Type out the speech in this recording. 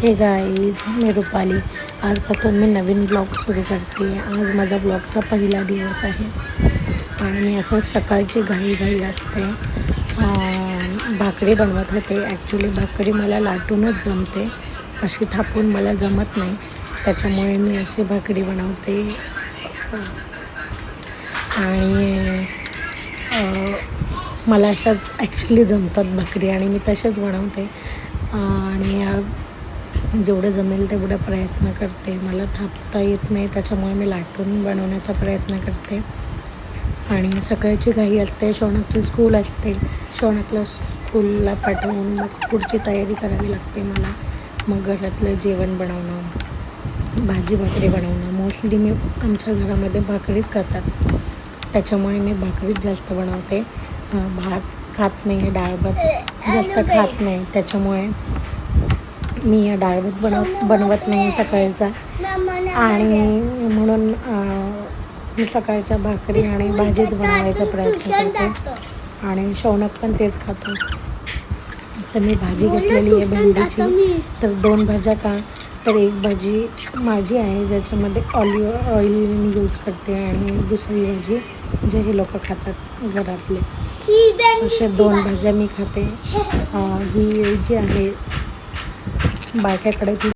हे गाईज, मी रुपाली. आजपासून मी नवीन ब्लॉग सुरू करते. आज माझा ब्लॉगचा पहिला दिवस आहे आणि मी असं सकाळची घाई असते. भाकरी बनवत होते. ॲक्च्युली भाकरी मला लाटूनच जमते, अशी थापून मला जमत नाही. त्याच्यामुळे मी अशी भाकरी बनवते आणि मला अशाच ॲक्च्युली जमतात भाकरी आणि मी तसेच बनवते. आणि जेवढं जमेल तेवढा प्रयत्न करते. मला थापता येत नाही, त्याच्यामुळे मी लाटून बनवण्याचा प्रयत्न करते. आणि सकाळची घाई असते, शौनकची स्कूल असते. शौनकला स्कूलला पाठवून मग पुढची तयारी करावी लागते मला. मग घरातलं जेवण बनवणं, भाजी भाकरी बनवणं. मोस्टली मी आमच्या घरामध्ये भाकरीच खातात, त्याच्यामुळे मी भाकरीच जास्त बनवते. भात खात नाही, डाळ भात जास्त खात नाही, त्याच्यामुळे मी या डाळ भात बनवत नाही सकाळचा. आणि म्हणून मी सकाळच्या भाकरी आणि भाजीच बनवायचा प्रयत्न करते. आणि शौनक पण तेच खातो. तर मी भाजी घेतलेली आहे भेंडीची. तर 2 भाज्या का, तर एक भाजी माझी आहे ज्याच्यामध्ये ऑलिव्ह ऑइल मी यूज करते, आणि दुसरी भाजी जे हे लोक खातात घरातले. अशा 2 भाज्या मी खाते. ही जी आहे बायकाकडे ती